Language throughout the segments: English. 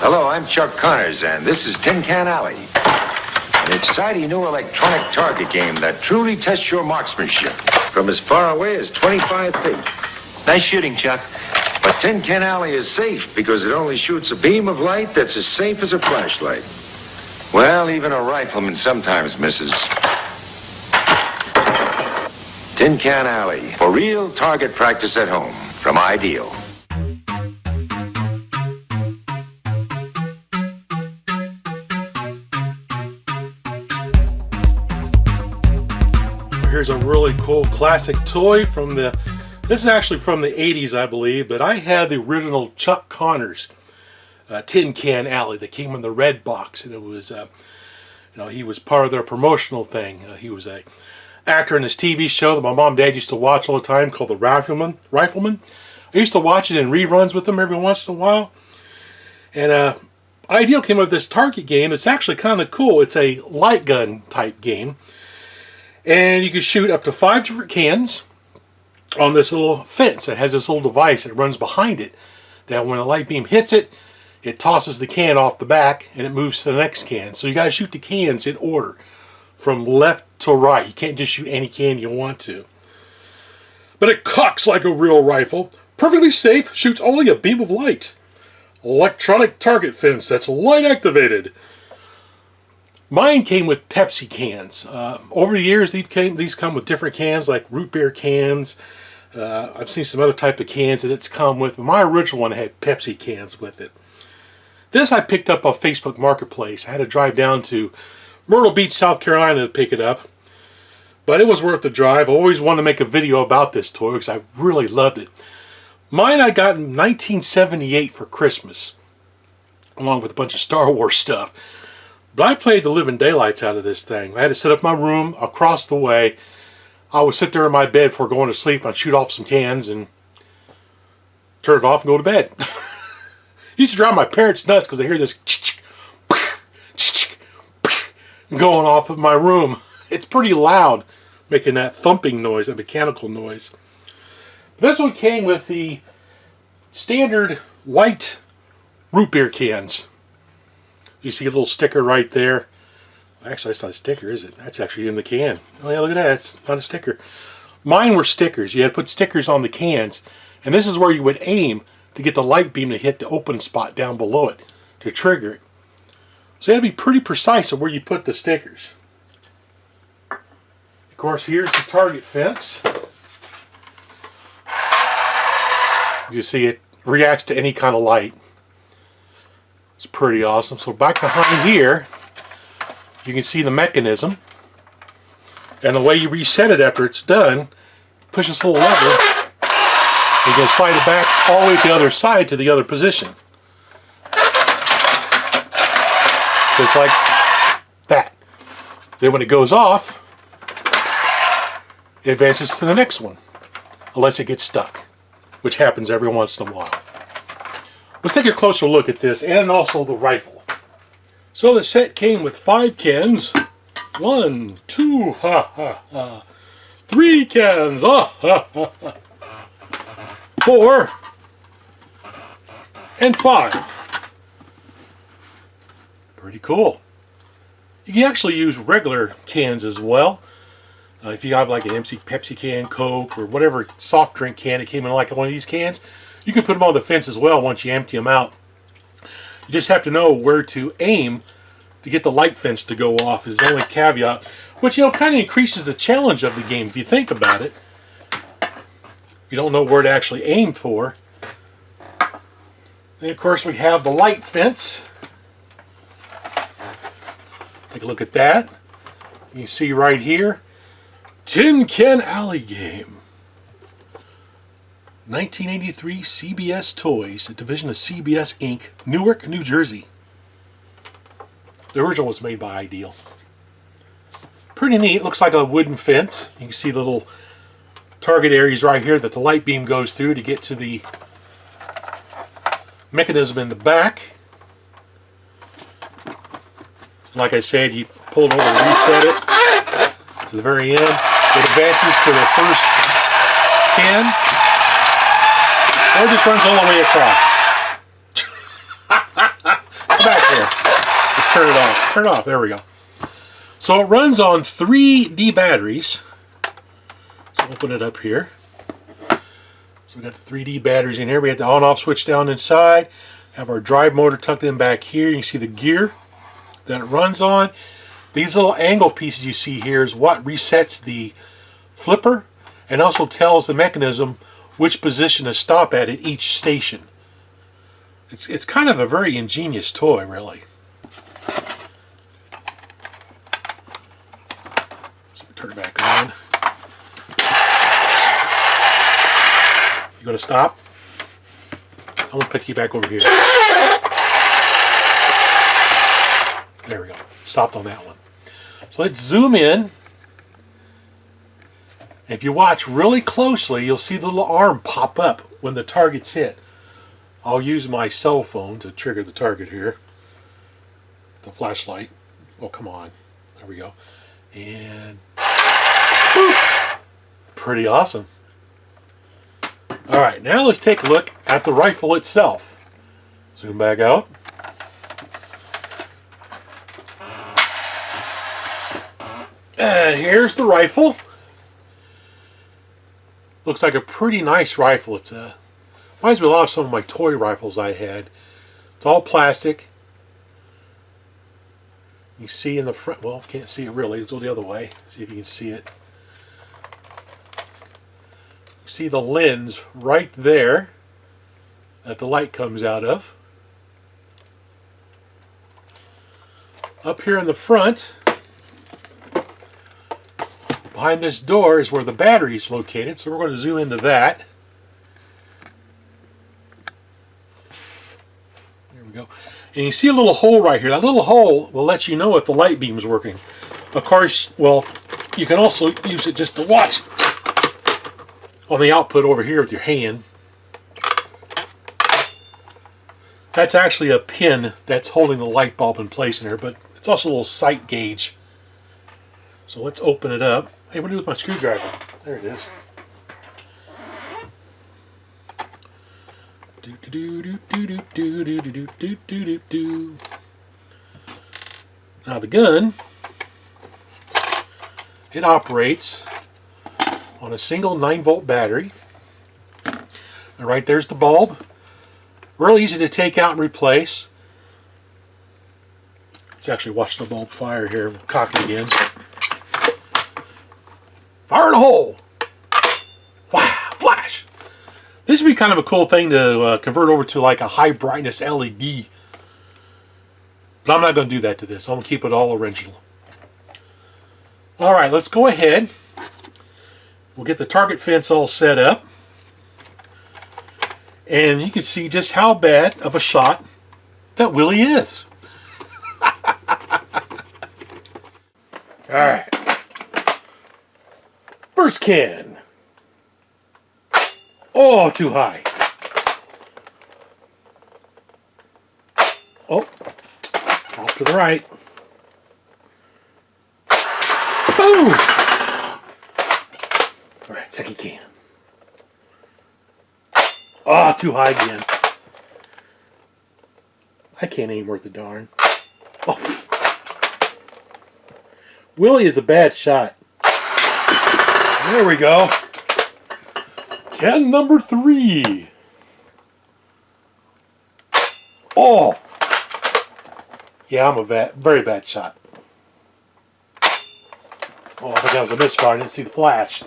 Hello, I'm Chuck Connors, and this is Tin Can Alley. An exciting new electronic target game that truly tests your marksmanship from as far away as 25 feet. Nice shooting, Chuck. But Tin Can Alley is safe because it only shoots a beam of light that's as safe as a flashlight. Well, even a rifleman sometimes misses. Tin Can Alley, for real target practice at home, from Ideal. Here's a really cool classic toy from this is actually from the 80s, I believe, but I had the original Chuck Connors Tin Can Alley that came in the red box, and it was, he was part of their promotional thing. He was a actor in this TV show that my mom and dad used to watch all the time called The Rifleman. I used to watch it in reruns with them every once in a while. And Ideal came up with this target game that's actually kind of cool. It's a light gun type game. And you can shoot up to 5 different cans on this little fence. It has this little device that runs behind it that when a light beam hits it, it tosses the can off the back and it moves to the next can. So you got to shoot the cans in order from left to right. You can't just shoot any can you want to. But it cocks like a real rifle. Perfectly safe, shoots only a beam of light. Electronic target fence that's light activated. Mine came with Pepsi cans. Over the years, these come with different cans, like root beer cans. I've seen some other type of cans that it's come with, but my original one had Pepsi cans with it. This I picked up off Facebook Marketplace. I had to drive down to Myrtle Beach, South Carolina to pick it up. But it was worth the drive. I always wanted to make a video about this toy because I really loved it. Mine I got in 1978 for Christmas, along with a bunch of Star Wars stuff. But I played the living daylights out of this thing. I had to set up my room across the way. I would sit there in my bed before going to sleep. I'd shoot off some cans and turn it off and go to bed. It used to drive my parents nuts because they hear this going off of my room. It's pretty loud, making that thumping noise, that mechanical noise. This one came with the standard white root beer cans. You see a little sticker right there. Actually, that's not a sticker, is it? That's actually in the can. Oh yeah, look at that. It's not a sticker. Mine were stickers. You had to put stickers on the cans. And this is where you would aim to get the light beam to hit the open spot down below it to trigger it. So you had to be pretty precise of where you put the stickers. Of course, here's the target fence. You see it reacts to any kind of light. It's pretty awesome. So back behind here, you can see the mechanism. And the way you reset it after it's done, push this little lever, you can slide it back all the way to the other side to the other position. Just like that. Then when it goes off, it advances to the next one, unless it gets stuck, which happens every once in a while. Let's take a closer look at this and also the rifle. So the set came with 5 cans. 1, 2, 3 cans. 4 and 5. Pretty cool. You can actually use regular cans as well. If you have like an empty Pepsi can, Coke, or whatever soft drink can that came in like one of these cans, you can put them on the fence as well once you empty them out. You just have to know where to aim to get the light fence to go off is the only caveat, which kind of increases the challenge of the game if you think about it. You don't know where to actually aim for. And of course we have the light fence. Take a look at that. You can see right here, Tin Can Alley game. 1983 CBS Toys, a division of CBS Inc., Newark, New Jersey. The original was made by Ideal. Pretty neat. It looks like a wooden fence. You can see the little target areas right here that the light beam goes through to get to the mechanism in the back. Like I said, you pull it over and reset it to the very end. It advances to the first can, or just runs all the way across. Come back here. Let's turn it off. Turn it off. There we go. So it runs on 3D batteries. So open it up here. So we got the 3D batteries in here. We have the on-off switch down inside. Have our drive motor tucked in back here. You can see the gear that it runs on. These little angle pieces you see here is what resets the flipper and also tells the mechanism which position to stop at each station. It's kind of a very ingenious toy, really. So we turn it back on. You gonna stop? I'm gonna put you back over here. There we go. Stopped on that one. So let's zoom in. If you watch really closely, you'll see the little arm pop up when the target's hit. I'll use my cell phone to trigger the target here. The flashlight. Oh, come on. There we go. And boop. Pretty awesome. All right, now let's take a look at the rifle itself. Zoom back out. And here's the rifle. Looks like a pretty nice rifle. It's reminds me a lot of some of my toy rifles I had. It's all plastic. You see in the front, well, can't see it really. Let's go the other way. See if you can see it. You see the lens right there that the light comes out of. Up here in the front, behind this door is where the battery is located, so we're going to zoom into that. There we go. And you see a little hole right here. That little hole will let you know if the light beam is working. Of course, well, you can also use it just to watch on the output over here with your hand. That's actually a pin that's holding the light bulb in place in there, but it's also a little sight gauge. So let's open it up. Hey, what do I do with my screwdriver? There it is. Now the gun, it operates on a single 9-volt battery. And right there's the bulb. Real easy to take out and replace. Let's actually watch the bulb fire here. We'll cock it again. Fire in a hole! Wow, flash! This would be kind of a cool thing to convert over to like a high brightness LED. But I'm not going to do that to this. I'm going to keep it all original. Alright, let's go ahead. We'll get the target fence all set up. And you can see just how bad of a shot that Willie is. Alright. First can. Oh, too high. Oh, off to the right. Boom! All right, second can. Oh, too high again. I can't aim worth a darn. Oh. Willie is a bad shot. There we go. Can number 3. Oh! Yeah, I'm a very bad shot. Oh, I think that was a misfire. I didn't see the flash.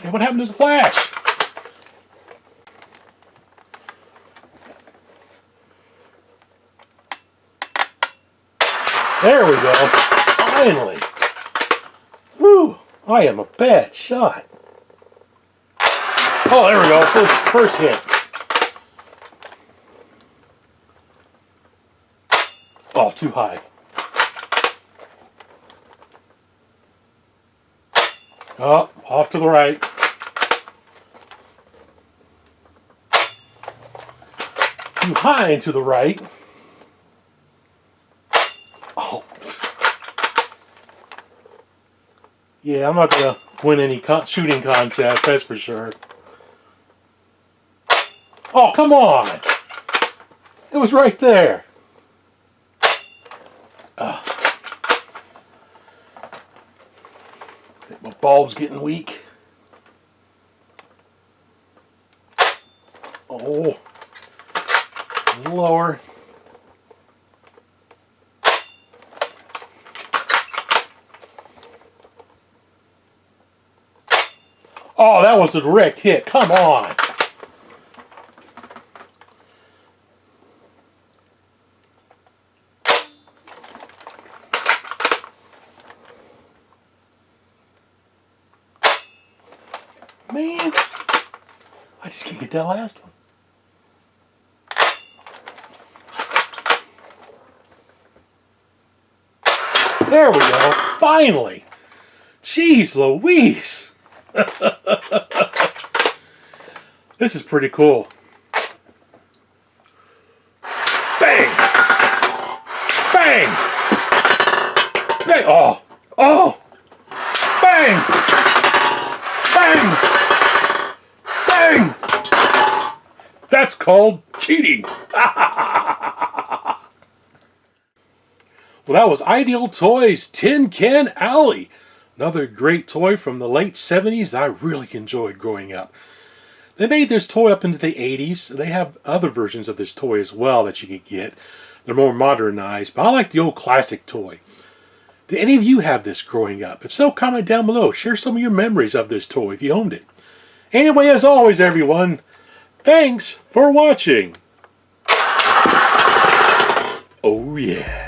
Hey, what happened to the flash? There we go. Finally. Whew. I am a bad shot. Oh, there we go. First hit. Oh, too high. Oh, off to the right. Too high and to the right. Oh. Yeah, I'm not going to win any shooting contest, that's for sure. Oh, come on. It was right there. My bulb's getting weak. Oh, a little lower. Oh, that was a direct hit. Come on. Man, I just can't get that last one. There we go. Finally. Jeez Louise. This is pretty cool. Bang! Bang! Bang! Oh! Oh! Bang! Bang! Bang! That's called cheating. Well, that was Ideal Toys Tin Can Alley. Another great toy from the late 70s that I really enjoyed growing up. They made this toy up into the 80s. They have other versions of this toy as well that you could get. They're more modernized, but I like the old classic toy. Did any of you have this growing up? If so, comment down below. Share some of your memories of this toy if you owned it. Anyway, as always, everyone, thanks for watching. Oh, yeah.